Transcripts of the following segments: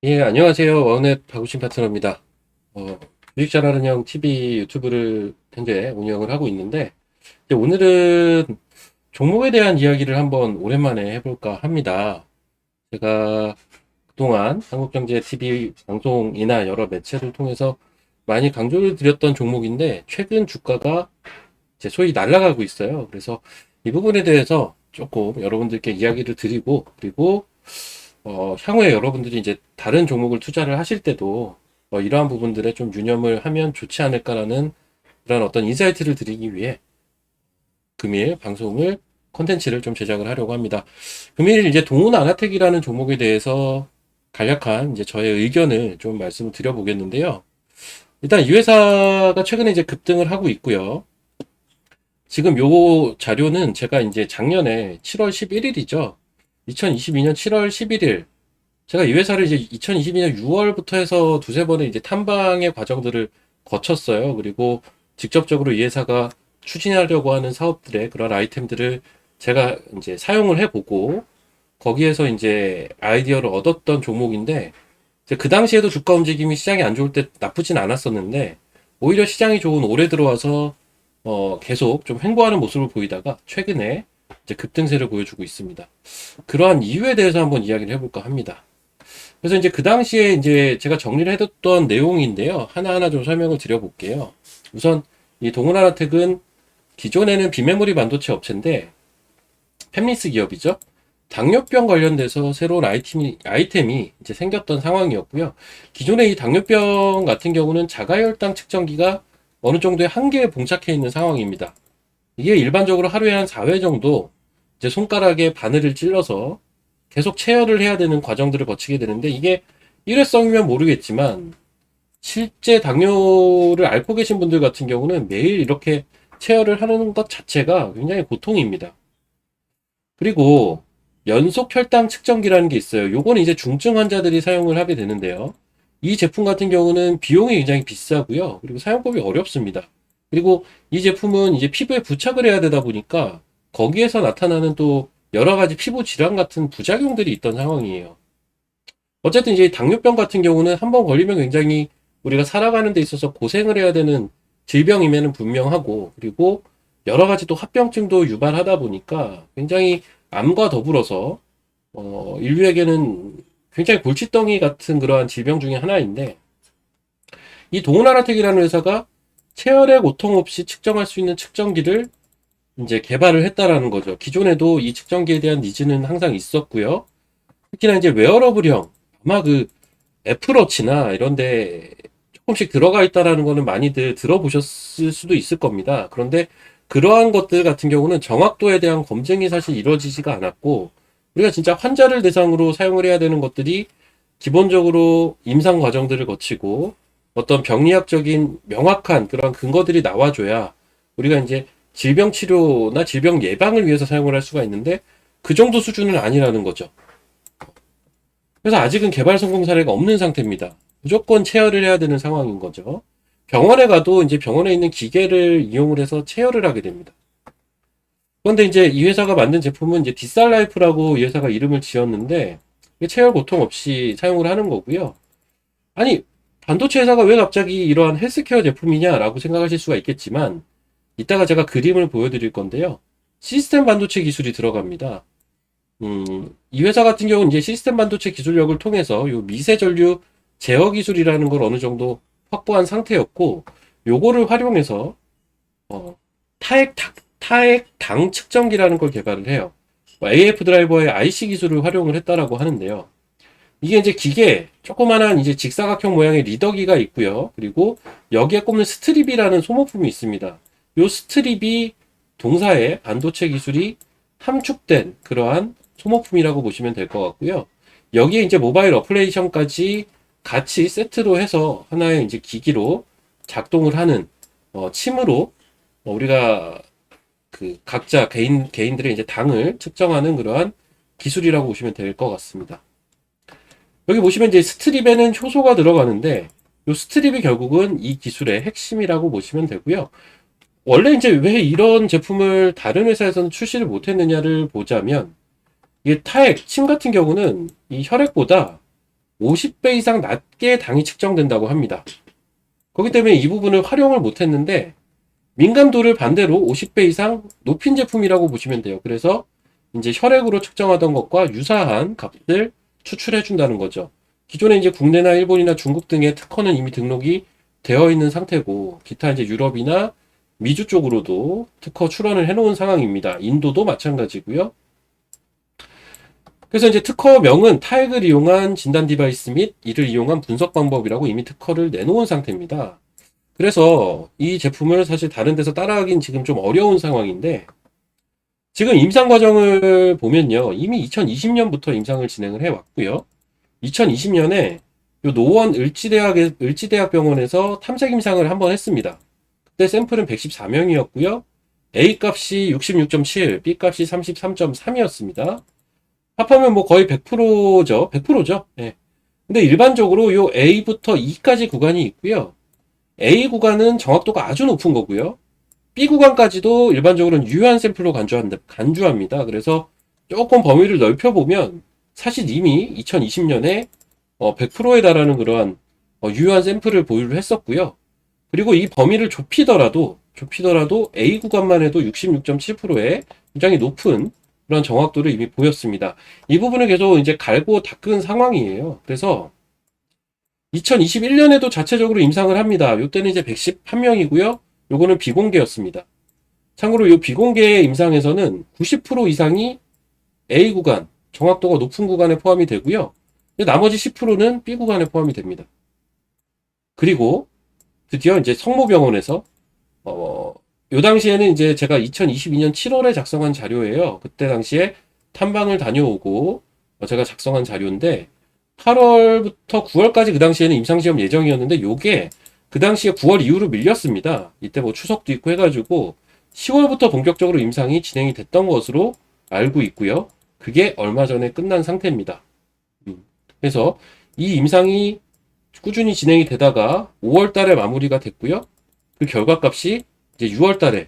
예, 안녕하세요. 원넷 박우신 파트너입니다. 주식 잘하는 형 TV 유튜브를 현재 운영을 하고 있는데, 이제 오늘은 종목에 대한 이야기를 한번 오랜만에 해볼까 합니다. 제가 그동안 한국경제 TV 방송이나 여러 매체를 통해서 많이 강조를 드렸던 종목인데, 최근 주가가 이제 소위 날아가고 있어요. 그래서 이 부분에 대해서 조금 여러분들께 이야기를 드리고, 그리고 향후에 여러분들이 이제 다른 종목을 투자를 하실 때도 이러한 부분들에 좀 유념을 하면 좋지 않을까라는 그런 어떤 인사이트를 드리기 위해 금일 방송을 컨텐츠를 좀 제작을 하려고 합니다. 금일 이제 동훈 아나텍이라는 종목에 대해서 간략한 이제 저의 의견을 좀 말씀을 드려보겠는데요. 일단 이 회사가 최근에 이제 급등을 하고 있고요. 지금 요 자료는 제가 이제 작년에 7월 11일이죠. 2022년 7월 11일 제가 이 회사를 이제 2022년 6월부터 해서 두세 번의 이제 탐방의 과정들을 거쳤어요. 그리고 직접적으로 이 회사가 추진하려고 하는 사업들의 그런 아이템들을 제가 이제 사용을 해보고 거기에서 이제 아이디어를 얻었던 종목인데 이제 그 당시에도 주가 움직임이 시장이 안 좋을 때 나쁘진 않았었는데 오히려 시장이 좋은 올해 들어와서 계속 좀 횡보하는 모습을 보이다가 최근에 이제 급등세를 보여주고 있습니다. 그러한 이유에 대해서 한번 이야기를 해볼까 합니다. 그래서 이제 그 당시에 이제 제가 정리를 해뒀던 내용인데요. 하나하나 좀 설명을 드려볼게요. 우선 이 동원아라텍은 기존에는 비메모리 반도체 업체인데 팹리스 기업이죠. 당뇨병 관련돼서 새로운 아이템이 이제 생겼던 상황이었고요. 기존의 이 당뇨병 같은 경우는 자가혈당 측정기가 어느 정도의 한계에 봉착해 있는 상황입니다. 이게 일반적으로 하루에 한 4회 정도 이제 손가락에 바늘을 찔러서 계속 체열을 해야 되는 과정들을 거치게 되는데 이게 일회성이면 모르겠지만 실제 당뇨를 앓고 계신 분들 같은 경우는 매일 이렇게 체열을 하는 것 자체가 굉장히 고통입니다. 그리고 연속 혈당 측정기라는 게 있어요. 요거는 이제 중증 환자들이 사용을 하게 되는데요. 이 제품 같은 경우는 비용이 굉장히 비싸고요. 그리고 사용법이 어렵습니다. 그리고 이 제품은 이제 피부에 부착을 해야 되다 보니까 거기에서 나타나는 또 여러 가지 피부 질환 같은 부작용들이 있던 상황이에요. 어쨌든 이제 당뇨병 같은 경우는 한번 걸리면 굉장히 우리가 살아가는 데 있어서 고생을 해야 되는 질병임에는 분명하고, 그리고 여러 가지 또 합병증도 유발하다 보니까 굉장히 암과 더불어서 인류에게는 굉장히 골칫덩이 같은 그러한 질병 중에 하나인데, 이 동은아라텍이라는 회사가 체열의 고통 없이 측정할 수 있는 측정기를 이제 개발을 했다라는 거죠. 기존에도 이 측정기에 대한 니즈는 항상 있었고요. 특히나 이제 웨어러블형, 아마 그 애플워치나 이런데 조금씩 들어가 있다라는 거는 많이들 들어보셨을 수도 있을 겁니다. 그런데 그러한 것들 같은 경우는 정확도에 대한 검증이 사실 이루어지지가 않았고, 우리가 진짜 환자를 대상으로 사용을 해야 되는 것들이 기본적으로 임상 과정들을 거치고 어떤 병리학적인 명확한 그런 근거들이 나와줘야 우리가 이제 질병 치료나 질병 예방을 위해서 사용을 할 수가 있는데 그 정도 수준은 아니라는 거죠. 그래서 아직은 개발 성공 사례가 없는 상태입니다. 무조건 체열을 해야 되는 상황인 거죠. 병원에 가도 이제 병원에 있는 기계를 이용을 해서 체열을 하게 됩니다. 그런데 이제 이 회사가 만든 제품은 이제 디살라이프라고 이 회사가 이름을 지었는데 체열 고통 없이 사용을 하는 거고요. 아니, 반도체 회사가 왜 갑자기 이러한 헬스케어 제품이냐라고 생각하실 수가 있겠지만 이따가 제가 그림을 보여드릴 건데요. 시스템 반도체 기술이 들어갑니다. 이 회사 같은 경우는 이제 시스템 반도체 기술력을 통해서 요 미세 전류 제어 기술이라는 걸 어느 정도 확보한 상태였고, 요거를 활용해서 어, 타액 당 측정기라는 걸 개발을 해요. AF 드라이버의 IC 기술을 활용을 했다라고 하는데요. 이게 이제 기계 조그만한 이제 직사각형 모양의 리더기가 있고요. 그리고 여기에 꼽는 스트립이라는 소모품이 있습니다. 요 스트립이 동사의 반도체 기술이 함축된 그러한 소모품이라고 보시면 될 것 같고요. 여기에 이제 모바일 어플레이션까지 같이 세트로 해서 하나의 이제 기기로 작동을 하는 침으로 우리가 그 각자 개인들의 이제 당을 측정하는 그러한 기술이라고 보시면 될 것 같습니다. 여기 보시면 이제 스트립에는 효소가 들어가는데 이 스트립이 결국은 이 기술의 핵심이라고 보시면 되고요. 원래 이제 왜 이런 제품을 다른 회사에서는 출시를 못했느냐를 보자면 이게 침 같은 경우는 이 혈액보다 50배 이상 낮게 당이 측정된다고 합니다. 그렇기 때문에 이 부분을 활용을 못했는데 민감도를 반대로 50배 이상 높인 제품이라고 보시면 돼요. 그래서 이제 혈액으로 측정하던 것과 유사한 값을 추출해 준다는 거죠. 기존에 이제 국내나 일본이나 중국 등의 특허는 이미 등록이 되어 있는 상태고, 기타 이제 유럽이나 미주 쪽으로도 특허 출원을 해놓은 상황입니다. 인도도 마찬가지고요. 그래서 이제 특허명은 타액을 이용한 진단 디바이스 및 이를 이용한 분석 방법이라고 이미 특허를 내놓은 상태입니다. 그래서 이 제품을 사실 다른 데서 따라하긴 지금 좀 어려운 상황인데, 지금 임상 과정을 보면요, 이미 2020년부터 임상을 진행을 해 왔고요. 2020년에 요 노원 을지대학병원에서 탐색 임상을 한번 했습니다. 그때 샘플은 114명이었고요. A 값이 66.7, B 값이 33.3이었습니다. 합하면 뭐 거의 100%죠. 100%죠. 예. 근데 일반적으로 요 A부터 E까지 구간이 있고요. A 구간은 정확도가 아주 높은 거고요. B 구간까지도 일반적으로는 유효한 샘플로 간주합니다. 그래서 조금 범위를 넓혀보면 사실 이미 2020년에 100%에 달하는 그러한 유효한 샘플을 보유를 했었고요. 그리고 이 범위를 좁히더라도 A 구간만 해도 66.7%의 굉장히 높은 그런 정확도를 이미 보였습니다. 이 부분을 계속 이제 갈고 닦은 상황이에요. 그래서 2021년에도 자체적으로 임상을 합니다. 이때는 이제 111명이고요. 요거는 비공개였습니다. 참고로 이 비공개 임상에서는 90% 이상이 A 구간, 정확도가 높은 구간에 포함이 되고요. 나머지 10%는 B 구간에 포함이 됩니다. 그리고 드디어 이제 성모병원에서 요 당시에는 이제 제가 2022년 7월에 작성한 자료예요. 그때 당시에 탐방을 다녀오고 제가 작성한 자료인데 8월부터 9월까지 그 당시에는 임상시험 예정이었는데 요게 그 당시에 9월 이후로 밀렸습니다. 이때 뭐 추석도 있고 해가지고 10월부터 본격적으로 임상이 진행이 됐던 것으로 알고 있고요. 그게 얼마 전에 끝난 상태입니다. 그래서 이 임상이 꾸준히 진행이 되다가 5월 달에 마무리가 됐고요. 그 결과값이 이제 6월 달에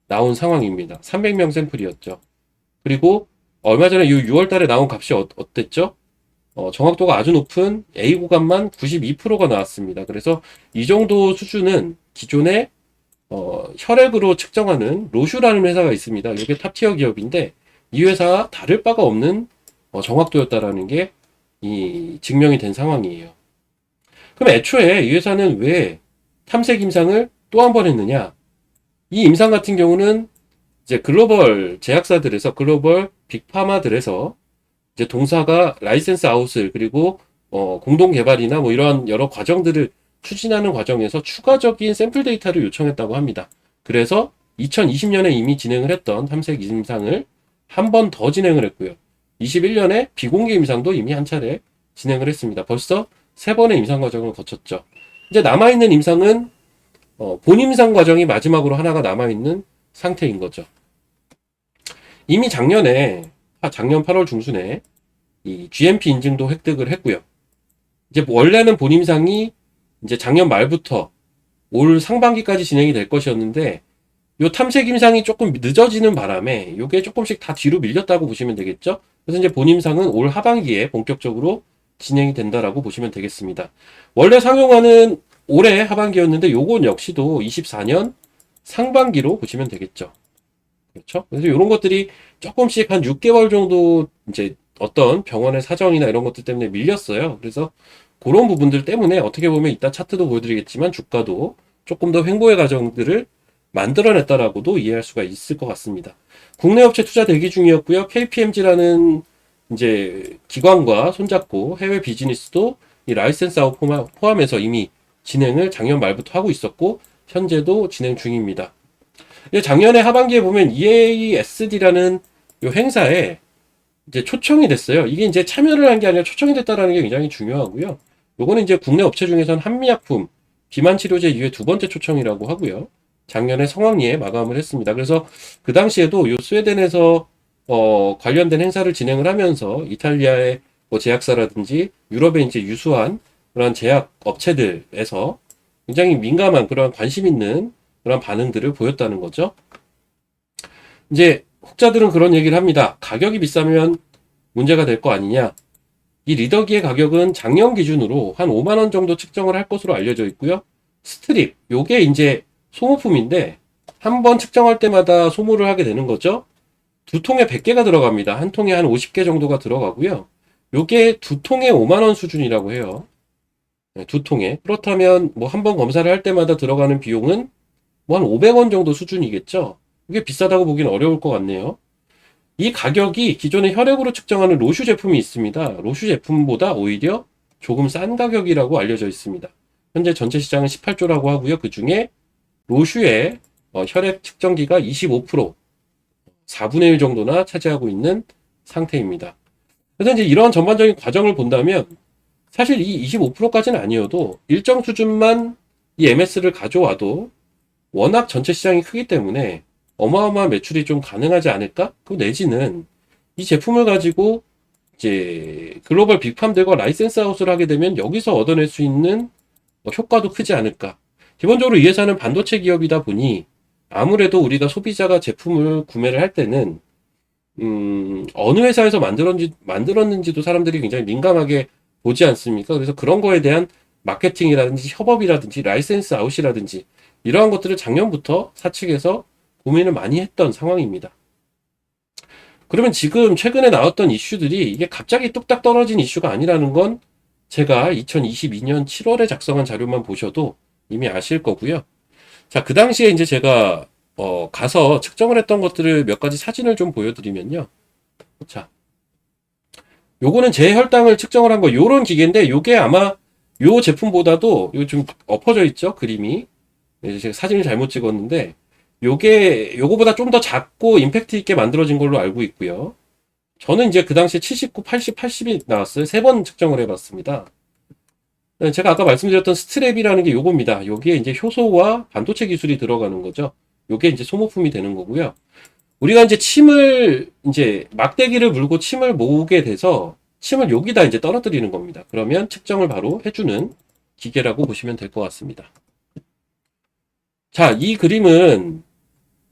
나온 상황입니다. 300명 샘플이었죠. 그리고 얼마 전에 이 6월 달에 나온 값이 어땠죠? 정확도가 아주 높은 A 구간만 92%가 나왔습니다. 그래서 이 정도 수준은 기존에 혈액으로 측정하는 로슈라는 회사가 있습니다. 이게 탑티어 기업인데 이 회사와 다를 바가 없는 정확도였다라는 게 증명이 된 상황이에요. 그럼 애초에 이 회사는 왜 탐색 임상을 또 한 번 했느냐? 이 임상 같은 경우는 이제 글로벌 제약사들에서 글로벌 빅파마들에서 이제 동사가 라이센스 아웃을 그리고 공동 개발이나 뭐 이러한 여러 과정들을 추진하는 과정에서 추가적인 샘플 데이터를 요청했다고 합니다. 그래서 2020년에 이미 진행을 했던 탐색 임상을 한 번 더 진행을 했고요. 21년에 비공개 임상도 이미 한 차례 진행을 했습니다. 벌써 3번의 임상 과정을 거쳤죠. 이제 남아있는 임상은 본 임상 과정이 마지막으로 하나가 남아있는 상태인 거죠. 이미 작년 8월 중순에 이 GMP 인증도 획득을 했고요. 이제 원래는 본 임상이 이제 작년 말부터 올 상반기까지 진행이 될 것이었는데 요 탐색 임상이 조금 늦어지는 바람에 요게 조금씩 다 뒤로 밀렸다고 보시면 되겠죠. 그래서 이제 본 임상은 올 하반기에 본격적으로 진행이 된다라고 보시면 되겠습니다. 원래 상용화는 올해 하반기였는데 요건 역시도 24년 상반기로 보시면 되겠죠. 그렇죠? 그래서 이런 것들이 조금씩 한 6개월 정도 이제 어떤 병원의 사정이나 이런 것들 때문에 밀렸어요. 그래서 그런 부분들 때문에 어떻게 보면 이따 차트도 보여드리겠지만 주가도 조금 더 횡보의 과정들을 만들어냈다라고도 이해할 수가 있을 것 같습니다. 국내 업체 투자 대기 중이었고요. KPMG라는 이제 기관과 손잡고 해외 비즈니스도 이 라이센스 아웃 포함해서 이미 진행을 작년 말부터 하고 있었고 현재도 진행 중입니다. 작년에 하반기에 보면 EASD라는 요 행사에 이제 초청이 됐어요. 이게 이제 참여를 한 게 아니라 초청이 됐다라는 게 굉장히 중요하고요. 요거는 이제 국내 업체 중에서는 한미약품 비만 치료제 이후에 2번째 초청이라고 하고요. 작년에 성황리에 마감을 했습니다. 그래서 그 당시에도 요 스웨덴에서 관련된 행사를 진행을 하면서 이탈리아의 뭐 제약사라든지 유럽에 이제 유수한 그런 제약 업체들에서 굉장히 민감한 그런 관심 있는 그런 반응들을 보였다는 거죠. 이제 혹자들은 그런 얘기를 합니다. 가격이 비싸면 문제가 될 거 아니냐. 이 리더기의 가격은 작년 기준으로 한 5만 원 정도 측정을 할 것으로 알려져 있고요. 스트립, 요게 이제 소모품인데 한 번 측정할 때마다 소모를 하게 되는 거죠. 두 통에 100개가 들어갑니다. 한 통에 한 50개 정도가 들어가고요. 요게 두 통에 5만 원 수준이라고 해요. 네, 두 통에. 그렇다면 뭐 한 번 검사를 할 때마다 들어가는 비용은 뭐 한 500원 정도 수준이겠죠. 이게 비싸다고 보기는 어려울 것 같네요. 이 가격이 기존에 혈액으로 측정하는 로슈 제품이 있습니다. 로슈 제품보다 오히려 조금 싼 가격이라고 알려져 있습니다. 현재 전체 시장은 18조라고 하고요. 그 중에 로슈의 혈액 측정기가 25%, 4분의 1 정도나 차지하고 있는 상태입니다. 그래서 이제 이런 전반적인 과정을 본다면 사실 이 25%까지는 아니어도 일정 수준만 이 MS를 가져와도 워낙 전체 시장이 크기 때문에 어마어마한 매출이 좀 가능하지 않을까? 그 내지는 이 제품을 가지고 이제 글로벌 빅팜들과 라이센스 아웃을 하게 되면 여기서 얻어낼 수 있는 효과도 크지 않을까? 기본적으로 이 회사는 반도체 기업이다 보니 아무래도 우리가 소비자가 제품을 구매를 할 때는 어느 회사에서 만들었는지도 사람들이 굉장히 민감하게 보지 않습니까? 그래서 그런 거에 대한 마케팅이라든지 협업이라든지 라이센스 아웃이라든지 이러한 것들을 작년부터 사측에서 고민을 많이 했던 상황입니다. 그러면 지금 최근에 나왔던 이슈들이 이게 갑자기 뚝딱 떨어진 이슈가 아니라는 건 제가 2022년 7월에 작성한 자료만 보셔도 이미 아실 거고요. 자, 그 당시에 이제 제가 가서 측정을 했던 것들을 몇 가지 사진을 좀 보여드리면요. 자, 요거는 제 혈당을 측정을 한 거, 요런 기계인데, 요게 아마 요 제품보다도, 요 좀 엎어져 있죠, 그림이. 제가 사진을 잘못 찍었는데, 요거보다 좀 더 작고 임팩트 있게 만들어진 걸로 알고 있고요. 저는 이제 그 당시에 79, 80, 80이 나왔어요. 3번 측정을 해봤습니다. 제가 아까 말씀드렸던 스트랩이라는 게 요겁니다. 여기에 이제 효소와 반도체 기술이 들어가는 거죠. 요게 이제 소모품이 되는 거고요. 우리가 이제 침을, 이제 막대기를 물고 침을 모으게 돼서 침을 여기다 이제 떨어뜨리는 겁니다. 그러면 측정을 바로 해주는 기계라고 보시면 될 것 같습니다. 자, 이 그림은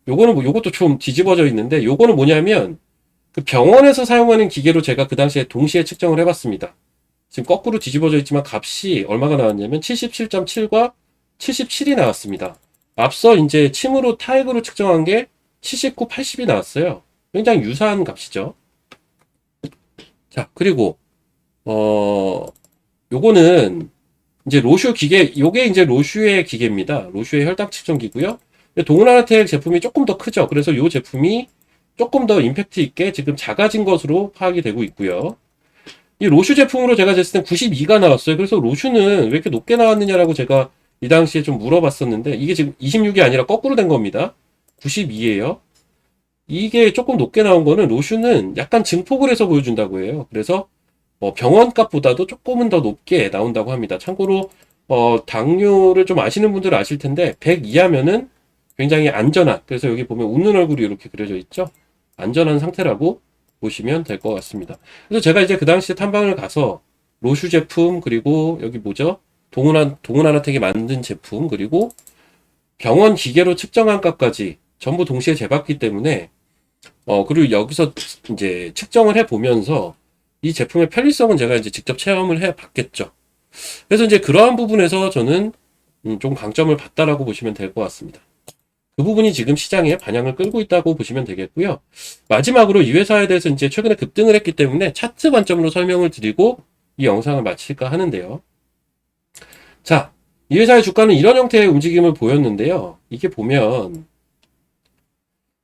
요거는 뭐 요것도 좀 뒤집어져 있는데 요거는 뭐냐면 그 병원에서 사용하는 기계로 제가 그 당시에 동시에 측정을 해봤습니다. 지금 거꾸로 뒤집어져 있지만 값이 얼마가 나왔냐면 77.7과 77이 나왔습니다. 앞서 이제 침으로 타액으로 측정한 게 79, 80이 나왔어요. 굉장히 유사한 값이죠. 자, 그리고 요거는 이제 로슈 기계, 요게 이제 로슈의 기계입니다. 로슈의 혈당 측정기고요. 동일하나텍 제품이 조금 더 크죠. 그래서 요 제품이 조금 더 임팩트 있게 지금 작아진 것으로 파악이 되고 있고요. 이 로슈 제품으로 제가 쟀을 땐 92가 나왔어요. 그래서 로슈는 왜 이렇게 높게 나왔느냐라고 제가 이 당시에 좀 물어봤었는데 이게 지금 26이 아니라 거꾸로 된 겁니다. 92예요. 이게 조금 높게 나온 거는 로슈는 약간 증폭을 해서 보여준다고 해요. 그래서 병원 값보다도 조금은 더 높게 나온다고 합니다. 참고로 당뇨를 좀 아시는 분들은 아실 텐데 100 이하면은 굉장히 안전한, 그래서 여기 보면 웃는 얼굴이 이렇게 그려져 있죠. 안전한 상태라고 보시면 될 것 같습니다. 그래서 제가 이제 그 당시에 탐방을 가서 로슈 제품, 그리고 여기 뭐죠? 동은하나텍이 만든 제품, 그리고 병원 기계로 측정한 값까지 전부 동시에 재봤기 때문에 그리고 여기서 이제 측정을 해 보면서 이 제품의 편리성은 제가 이제 직접 체험을 해 봤겠죠. 그래서 이제 그러한 부분에서 저는 좀 강점을 봤다라고 보시면 될 것 같습니다. 그 부분이 지금 시장에 반향을 끌고 있다고 보시면 되겠고요. 마지막으로 이 회사에 대해서 이제 최근에 급등을 했기 때문에 차트 관점으로 설명을 드리고 이 영상을 마칠까 하는데요. 자, 이 회사의 주가는 이런 형태의 움직임을 보였는데요. 이게 보면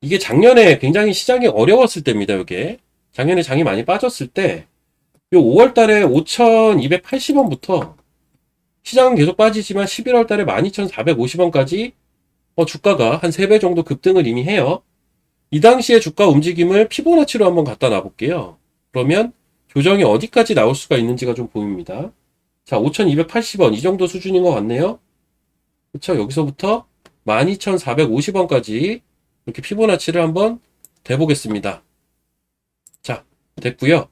이게 작년에 굉장히 시장이 어려웠을 때입니다. 이게 작년에 장이 많이 빠졌을 때 요 5월 달에 5,280원부터 시장은 계속 빠지지만 11월 달에 12,450원까지 주가가 한 3배 정도 급등을 이미 해요. 이 당시에 주가 움직임을 피보나치로 한번 갖다 놔볼게요. 그러면 조정이 어디까지 나올 수가 있는지가 좀 보입니다. 자, 5,280원 이 정도 수준인 것 같네요. 그쵸? 여기서부터 12,450원까지 이렇게 피보나치를 한번 대보겠습니다. 자, 됐고요.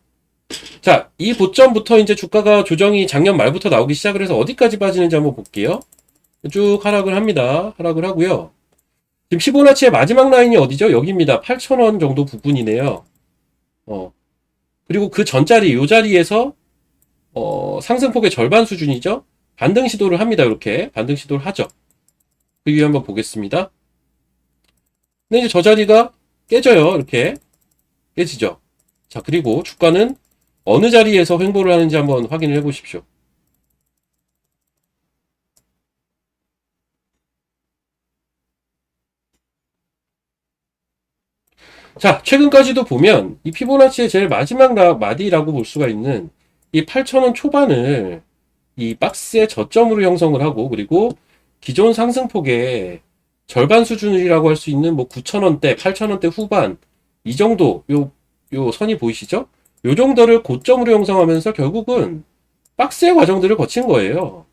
자, 이 고점부터 이제 주가가 조정이 작년 말부터 나오기 시작을 해서 어디까지 빠지는지 한번 볼게요. 쭉 하락을 합니다. 하락을 하고요. 지금 피보나치의 마지막 라인이 어디죠? 여기입니다. 8,000원 정도 부분이네요. 그리고 그 전자리, 요 자리에서 상승폭의 절반 수준이죠. 반등 시도를 합니다. 이렇게 반등 시도를 하죠. 그 위에 한번 보겠습니다. 근데 이제 저 자리가 깨져요. 이렇게 깨지죠. 자, 그리고 주가는 어느 자리에서 횡보를 하는지 한번 확인을 해 보십시오. 자, 최근까지도 보면 이 피보나치의 제일 마지막 마디라고 볼 수가 있는 이 8,000원 초반을 이 박스의 저점으로 형성을 하고, 그리고 기존 상승폭의 절반 수준이라고 할 수 있는 뭐 9,000원대, 8,000원대 후반 이 정도 요 선이 보이시죠? 요 정도를 고점으로 형성하면서 결국은 박스의 과정들을 거친 거예요.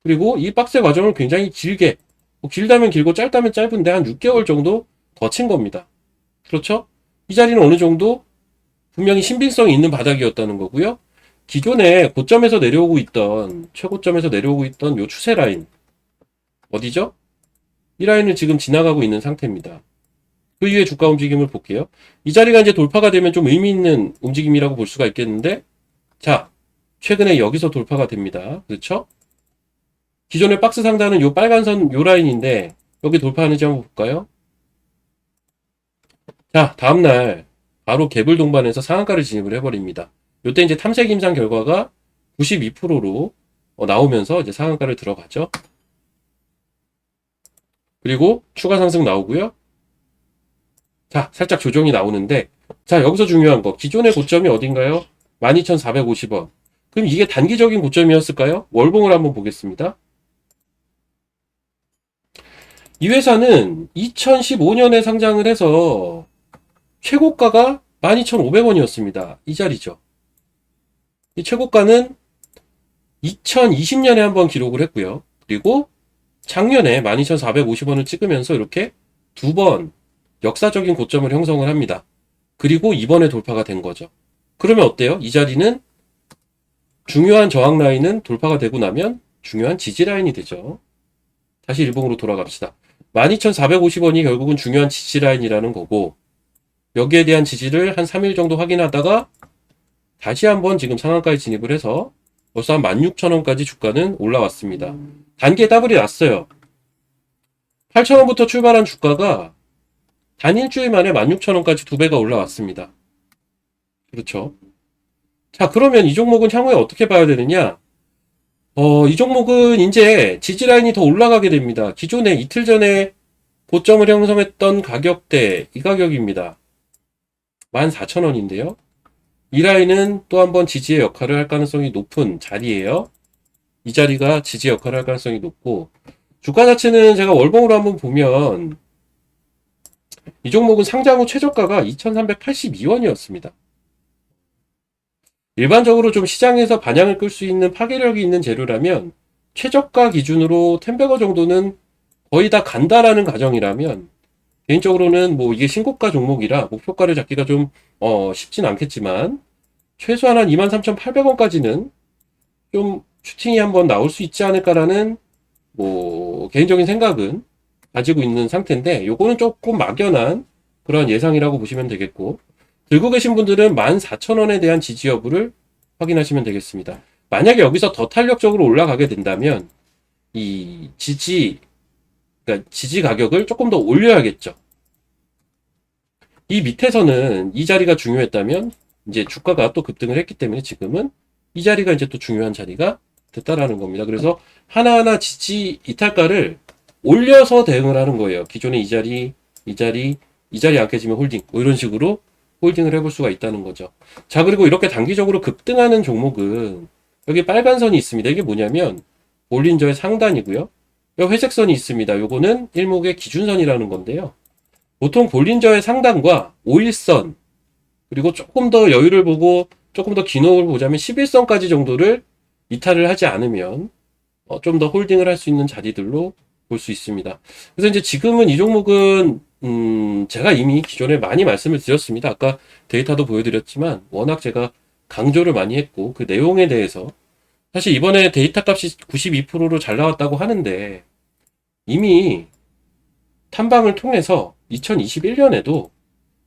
그리고 이 박스의 과정을 굉장히 길게, 뭐 길다면 길고 짧다면 짧은데 한 6개월 정도 거친 겁니다. 그렇죠? 이 자리는 어느 정도 분명히 신빙성이 있는 바닥이었다는 거고요. 기존에 고점에서 내려오고 있던, 최고점에서 내려오고 있던 요 추세 라인 어디죠? 이 라인을 지금 지나가고 있는 상태입니다. 그 이후에 주가 움직임을 볼게요. 이 자리가 이제 돌파가 되면 좀 의미 있는 움직임이라고 볼 수가 있겠는데, 자, 최근에 여기서 돌파가 됩니다. 그렇죠? 기존의 박스 상단은 요 빨간 선 요 라인인데 여기 돌파하는지 한번 볼까요? 자, 다음날 바로 갭을 동반해서 상한가를 진입을 해버립니다. 요때 이제 탐색 임상 결과가 92%로 나오면서 이제 상한가를 들어가죠. 그리고 추가 상승 나오고요. 자, 살짝 조정이 나오는데, 자, 여기서 중요한 거, 기존의 고점이 어딘가요? 12,450원. 그럼 이게 단기적인 고점이었을까요? 월봉을 한번 보겠습니다. 이 회사는 2015년에 상장을 해서 최고가가 12,500원이었습니다. 이 자리죠. 이 최고가는 2020년에 한번 기록을 했고요. 그리고 작년에 12,450원을 찍으면서 이렇게 두 번 역사적인 고점을 형성을 합니다. 그리고 이번에 돌파가 된 거죠. 그러면 어때요? 이 자리는 중요한 저항 라인은 돌파가 되고 나면 중요한 지지 라인이 되죠. 다시 일봉으로 돌아갑시다. 12,450원이 결국은 중요한 지지 라인이라는 거고, 여기에 대한 지지를 한 3일 정도 확인하다가 다시 한번 지금 상한가에 진입을 해서 벌써 한 16,000원까지 주가는 올라왔습니다. 단기에 더블이 났어요. 8,000원부터 출발한 주가가 단 일주일 만에 16,000원까지 두 배가 올라왔습니다. 그렇죠. 자, 그러면 이 종목은 향후에 어떻게 봐야 되느냐? 이 종목은 이제 지지라인이 더 올라가게 됩니다. 기존에 이틀 전에 고점을 형성했던 가격대, 이 가격입니다. 14,000원인데요. 이 라인은 또 한번 지지의 역할을 할 가능성이 높은 자리예요. 이 자리가 지지 역할을 할 가능성이 높고, 주가 자체는 제가 월봉으로 한번 보면 이 종목은 상장 후 최저가가 2,382원이었습니다. 일반적으로 좀 시장에서 반향을 끌 수 있는 파괴력이 있는 재료라면 최저가 기준으로 10배거 정도는 거의 다 간다라는 가정이라면, 개인적으로는 뭐 이게 신고가 종목이라 목표가를 잡기가 좀 쉽진 않겠지만 최소한 한 23,800원까지는 좀 슈팅이 한번 나올 수 있지 않을까라는 뭐 개인적인 생각은 가지고 있는 상태인데, 요거는 조금 막연한 그런 예상이라고 보시면 되겠고, 들고 계신 분들은 14,000원에 대한 지지 여부를 확인하시면 되겠습니다. 만약에 여기서 더 탄력적으로 올라가게 된다면 이 그러니까 지지 가격을 조금 더 올려야겠죠. 이 밑에서는 이 자리가 중요했다면 이제 주가가 또 급등을 했기 때문에 지금은 이 자리가 이제 또 중요한 자리가 됐다라는 겁니다. 그래서 하나하나 지지 이탈가를 올려서 대응을 하는 거예요. 기존에 이 자리 안 깨지면 홀딩, 뭐 이런 식으로 홀딩을 해볼 수가 있다는 거죠. 자, 그리고 이렇게 단기적으로 급등하는 종목은 여기 빨간 선이 있습니다. 이게 뭐냐면 볼린저의 상단이고요. 여기 회색 선이 있습니다. 요거는 일목의 기준선이라는 건데요. 보통 볼린저의 상단과 5일선, 그리고 조금 더 여유를 보고 조금 더 긴 호흡을 보자면 11선까지 정도를 이탈을 하지 않으면 좀 더 홀딩을 할 수 있는 자리들로 볼 수 있습니다. 그래서 이제 지금은 이 종목은 제가 이미 기존에 많이 말씀을 드렸습니다. 아까 데이터도 보여드렸지만 워낙 제가 강조를 많이 했고, 그 내용에 대해서 사실 이번에 데이터 값이 92%로 잘 나왔다고 하는데 이미 탐방을 통해서 2021년에도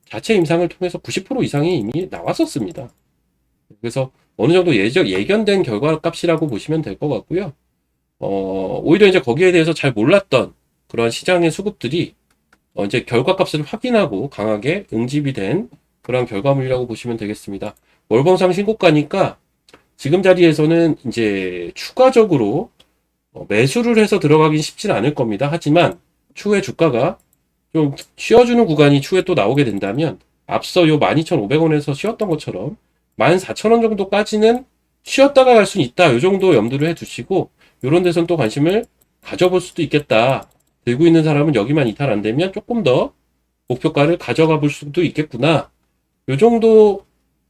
자체 임상을 통해서 90% 이상이 이미 나왔었습니다. 그래서 어느 정도 예견된 결과값이라고 보시면 될 것 같고요. 오히려 이제 거기에 대해서 잘 몰랐던 그런 시장의 수급들이 이제 결과값을 확인하고 강하게 응집이 된 그런 결과물이라고 보시면 되겠습니다. 월봉상 신고가니까 지금 자리에서는 이제 추가적으로 매수를 해서 들어가긴 쉽지는 않을 겁니다. 하지만 추후에 주가가 좀 쉬어주는 구간이 추후에 또 나오게 된다면 앞서 요 12,500원에서 쉬었던 것처럼 14,000원 정도까지는 쉬었다가 갈 수는 있다. 요 정도 염두를 해 두시고 요런 데선 또 관심을 가져볼 수도 있겠다. 들고 있는 사람은 여기만 이탈 안 되면 조금 더 목표가를 가져가 볼 수도 있겠구나. 요 정도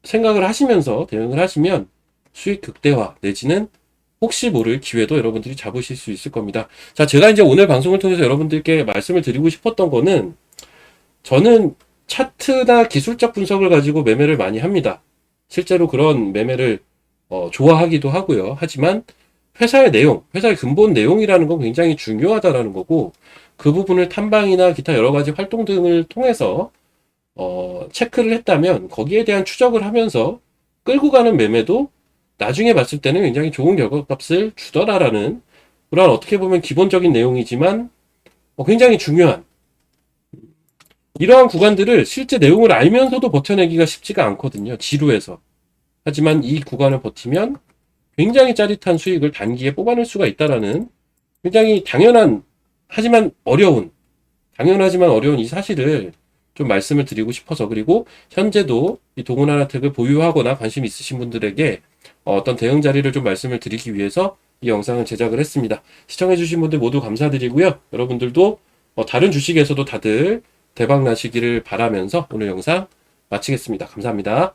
생각을 하시면서 대응을 하시면 수익 극대화 내지는 혹시 모를 기회도 여러분들이 잡으실 수 있을 겁니다. 자, 제가 이제 오늘 방송을 통해서 여러분들께 말씀을 드리고 싶었던 거는 저는 차트나 기술적 분석을 가지고 매매를 많이 합니다. 실제로 그런 매매를 좋아하기도 하고요. 하지만 회사의 내용, 회사의 근본 내용이라는 건 굉장히 중요하다라는 거고 그 부분을 탐방이나 기타 여러 가지 활동 등을 통해서 체크를 했다면 거기에 대한 추적을 하면서 끌고 가는 매매도 나중에 봤을 때는 굉장히 좋은 결과값을 주더라라는 그런 어떻게 보면 기본적인 내용이지만 굉장히 중요한 이러한 구간들을 실제 내용을 알면서도 버텨내기가 쉽지가 않거든요. 지루해서. 하지만 이 구간을 버티면 굉장히 짜릿한 수익을 단기에 뽑아낼 수가 있다라는 굉장히 당연하지만 어려운 이 사실을 좀 말씀을 드리고 싶어서 그리고 현재도 이 동원하나텍을 보유하거나 관심 있으신 분들에게 어떤 대응 자리를 좀 말씀을 드리기 위해서 이 영상을 제작을 했습니다. 시청해주신 분들 모두 감사드리고요. 여러분들도 다른 주식에서도 다들 대박 나시기를 바라면서 오늘 영상 마치겠습니다. 감사합니다.